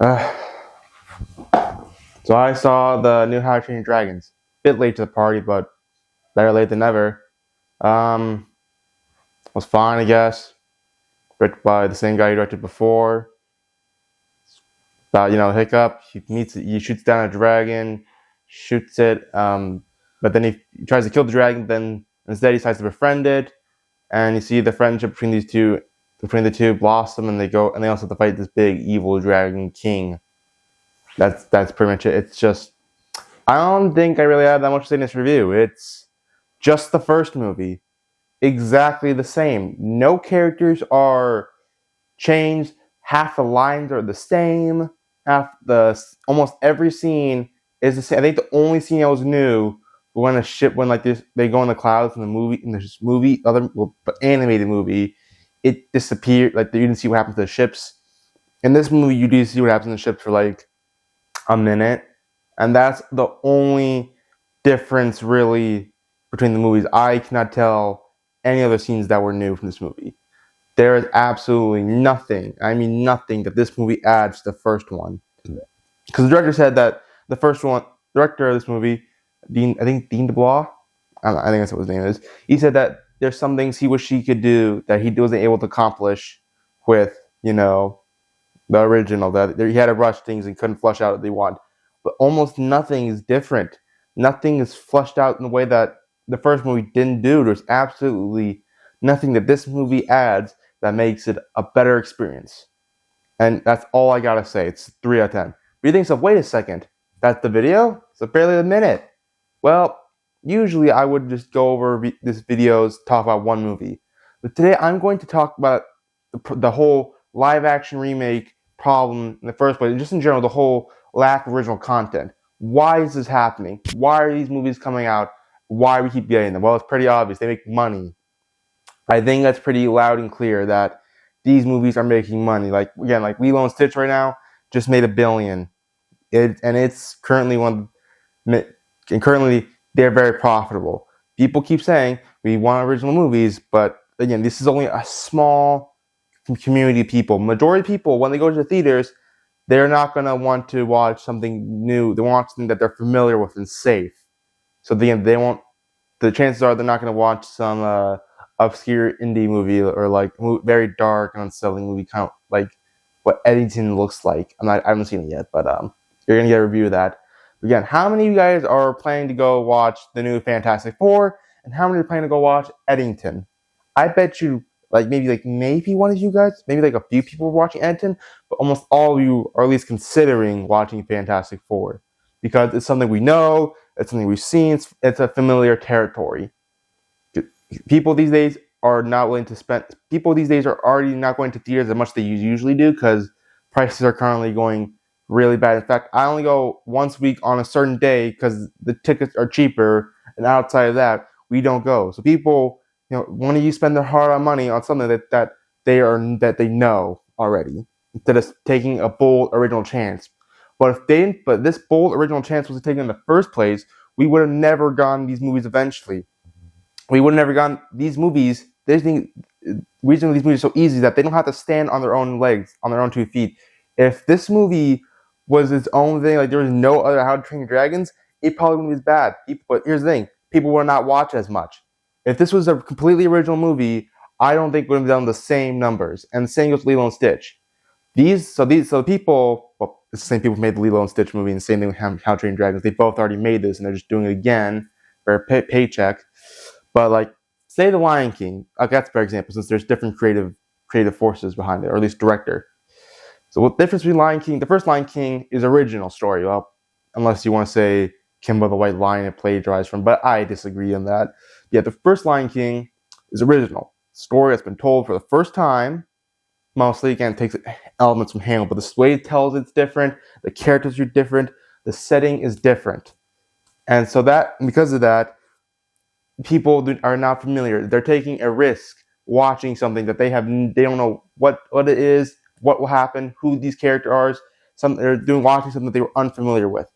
Uh, so I saw the new How to Train Your Dragons. Bit late to the party, but better late than never. Um, was fine, I guess. Directed by the same guy who directed before. About Hiccup. He shoots down a dragon, shoots it. But then he tries to kill the dragon. Then instead he decides to befriend it, and you see the friendship between the two blossom, and they also have to fight this big evil dragon king. That's pretty much it. It's just I don't think I really have that much to say in this review. It's just the first movie, exactly the same. No characters are changed. Half the lines are the same. Almost every scene is the same. I think the only scene that was new when a ship when like this they go in the clouds in this movie animated movie, it disappeared. Like you didn't see what happened to the ships. In this movie, you do see what happens to the ships for like a minute, and that's the only difference really between the movies. I cannot tell any other scenes that were new from this movie. There is absolutely nothing, I mean nothing, that this movie adds to the first one. Because the director said that the first one, director of this movie, I think Dean DeBlois, I think that's what his name is. He said that there's some things he wished he could do that he wasn't able to accomplish with, the original. That he had to rush things and couldn't flush out what they want. But almost nothing is different. Nothing is flushed out in the way that the first movie didn't do. There's absolutely nothing that this movie adds that makes it a better experience. And that's all I gotta say. It's 3 out of 10. But you think so? Wait a second. That's the video? It's barely a minute. Well, usually I would just go over this videos, talk about one movie. But today I'm going to talk about the whole live action remake problem in the first place, and just in general, the whole lack of original content. Why is this happening? Why are these movies coming out? Why we keep getting them? Well, it's pretty obvious. They make money. I think that's pretty loud and clear that these movies are making money. Like Lilo and Stitch right now just made $1 billion. It's currently currently they're very profitable. People keep saying we want original movies, but again, this is only a small community of people. Majority of people, when they go to the theaters, they're not going to want to watch something new. They want something that they're familiar with and safe. So again, the chances are they're not going to watch some obscure indie movie or like very dark and unsettling movie, kind of like what Eddington looks like. I haven't seen it yet, but you're gonna get a review of that. Again, how many of you guys are planning to go watch the new Fantastic Four, and how many are planning to go watch Eddington? I bet you maybe one of you guys, maybe like a few people are watching Eddington, but almost all of you are at least considering watching Fantastic Four because it's something we know, it's something we've seen, it's a familiar territory. People these days are not willing to spend. People these days are already not going to theaters as much as they usually do because prices are currently going really bad. In fact, I only go once a week on a certain day because the tickets are cheaper, and outside of that, we don't go. So people, want to spend their hard-earned money on something that they know already instead of taking a bold original chance. But this bold original chance was taken in the first place, we would have never gotten these movies eventually. We would have never gotten these movies. The reason these movies are so easy is that they don't have to stand on their own legs, on their own 2 feet. If this movie was its own thing, like there was no other How to Train Your Dragons, it probably wouldn't be as bad. But here's the thing: people would not watch as much. If this was a completely original movie, I don't think we would have done the same numbers. And the same goes with Lilo and Stitch. So people, well, it's the same people who made the Lilo and Stitch movie, and the same thing with How to Train Your Dragons. They both already made this, and they're just doing it again for a paycheck. But like, say The Lion King, that's a better example since there's different creative forces behind it, or at least director. So what the difference between Lion King? The first Lion King is original story, well, unless you want to say Kimba the White Lion it plagiarized from, but I disagree on that. Yeah, the first Lion King is original story that's been told for the first time. Mostly, again, it takes elements from Hamlet, but the way it tells it's different. The characters are different. The setting is different, and so because of that, people are not familiar. They're taking a risk watching something that they don't know what it is, what will happen, who these characters are. They're watching something that they were unfamiliar with,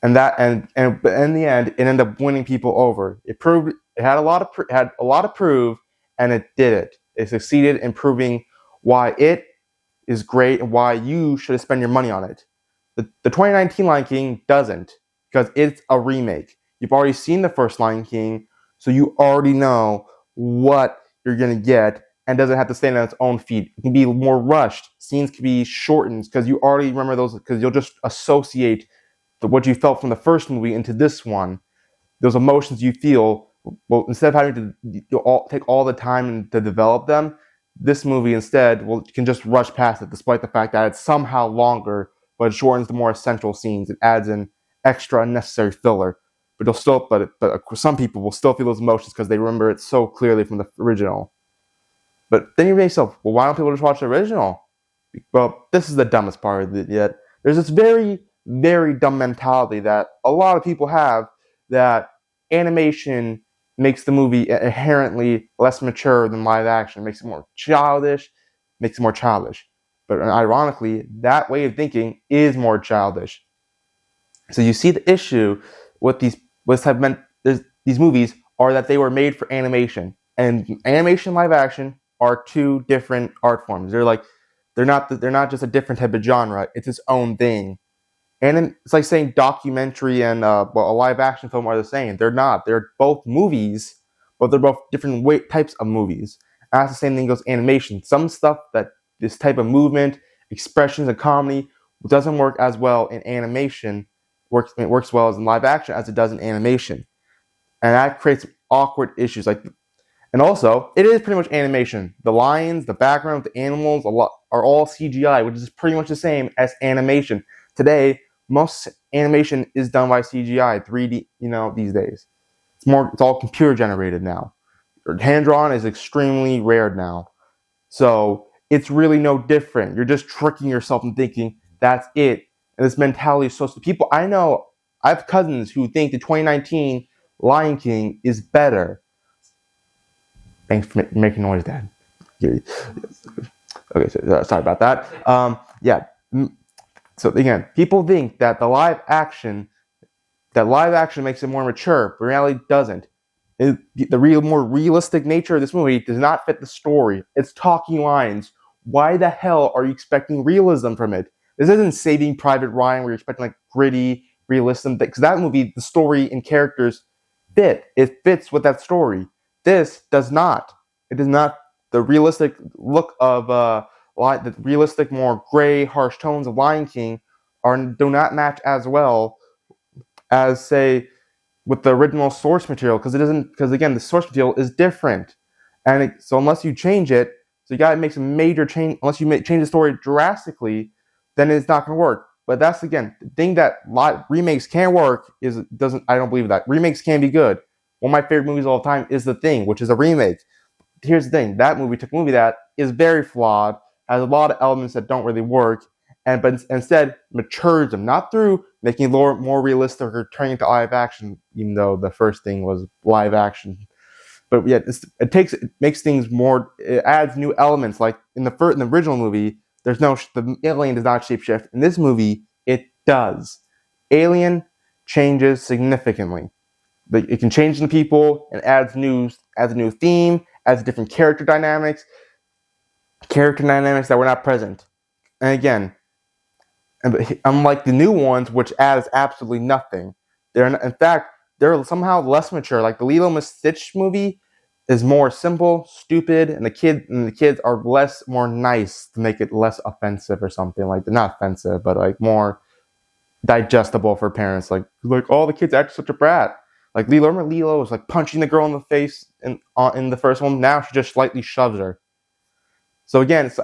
but in the end, it ended up winning people over. It had a lot to prove, and it did it. It succeeded in proving why it is great and why you should spend your money on it. The 2019 Lion King doesn't, because it's a remake. You've already seen the first Lion King, so you already know what you're going to get, and doesn't have to stand on its own feet. It can be more rushed. Scenes can be shortened because you already remember those, because you'll just associate what you felt from the first movie into this one. Those emotions you feel, well, instead of having to take all the time to develop them, this movie instead can just rush past it, despite the fact that it's somehow longer, but it shortens the more essential scenes. It adds in extra unnecessary filler. But some people will still feel those emotions because they remember it so clearly from the original. But then you may yourself, well, why don't people just watch the original? Well, this is the dumbest part of it yet. There's this very, very dumb mentality that a lot of people have, that animation makes the movie inherently less mature than live action. It makes it more childish, But ironically, that way of thinking is more childish. So you see the issue with these movies are that they were made for animation, and animation and live action are two different art forms. They're not just a different type of genre. It's its own thing. And it's like saying documentary and a live action film are the same. They're not. They're both movies, but they're both different types of movies. And that's the same thing goes animation. Some stuff that this type of movement, expressions, and comedy doesn't work as well in animation. It works well as in live action as it does in animation, and that creates awkward issues. And also, it is pretty much animation. The lions, the background, the animals, are all CGI, which is pretty much the same as animation. Today, most animation is done by CGI, 3D, these days. It's all computer generated now. Hand drawn is extremely rare now. So it's really no different. You're just tricking yourself and thinking that's it. And this mentality is so people. I know I have cousins who think the 2019 Lion King is better. Thanks for making noise, Dad. Okay, so, sorry about that. Yeah. So again, people think that live action makes it more mature, but in reality it doesn't. The more realistic nature of this movie does not fit the story. It's talking lines. Why the hell are you expecting realism from it? This isn't Saving Private Ryan where you're expecting gritty realism, because that movie, the story and characters fit. It fits with that story. This does not. It does not. The realistic look of the realistic, more gray, harsh tones of Lion King do not match as well as, say, with the original source material, because again, the source material is different, and so unless you change it, so you gotta make some major change. Unless you change the story drastically, then it's not gonna work. But that's again the thing that remakes can work I don't believe that remakes can be good. One of my favorite movies of all time is The Thing, which is a remake. Here's the thing: that movie took a movie that is very flawed, has a lot of elements that don't really work, but instead matures them, not through making it more realistic or turning it to live action, even though the first thing was live action. But yet it makes things more. It adds new elements, like in the original movie. The alien does not shapeshift. In this movie, it does. Alien changes significantly. It can change the people and adds a new theme, adds different character dynamics that were not present. And again, unlike the new ones, which adds absolutely nothing, they're somehow less mature. Like the Lilo and Stitch movie is more simple, stupid, and the kids are more nice to make it less offensive or something. Like they're not offensive, but more digestible for parents. Like all the kids act such a brat. Like remember Lilo was punching the girl in the face in the first one. Now she just slightly shoves her. So again, it's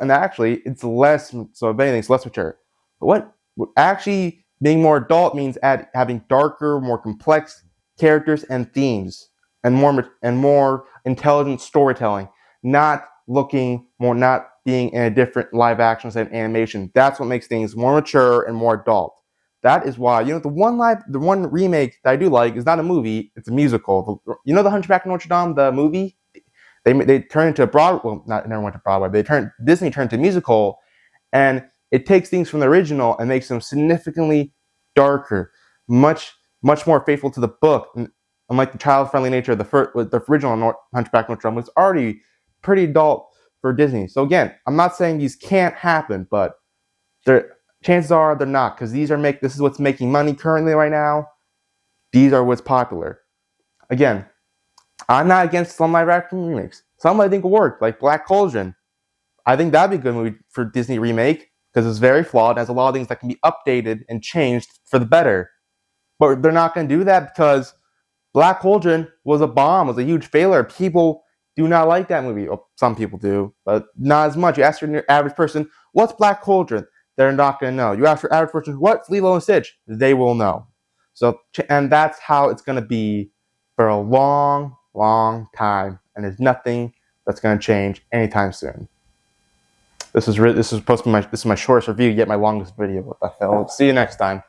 less. So if anything, it's less mature. But what actually being more adult means having darker, more complex characters and themes, and more intelligent storytelling. Not being in a different live action instead of animation. That's what makes things more mature and more adult. That is why the one remake that I do like is not a movie; it's a musical. The Hunchback of Notre Dame, the movie. They turned into a Broadway. Well, it never went to Broadway. Disney turned to a musical, and it takes things from the original and makes them significantly darker, much more faithful to the book. And unlike the child-friendly nature of the original Hunchback of Notre Dame, was already pretty adult for Disney. So again, I'm not saying these can't happen, but chances are they're not, because this is what's making money currently right now. These are what's popular. Again, I'm not against some live action remakes. Some I think will work, like Black Cauldron. I think that'd be a good movie for Disney remake, because it's very flawed and has a lot of things that can be updated and changed for the better. But they're not going to do that because Black Cauldron was a bomb, was a huge failure. People do not like that movie. Well, some people do, but not as much. You ask your average person, what's Black Cauldron? They're not going to know. You ask your average person, what's Lilo and Stitch? They will know. So, and that's how it's going to be for a long, long time. And there's nothing that's going to change anytime soon. This is supposed to be my shortest review, yet my longest video. What the hell? See you next time.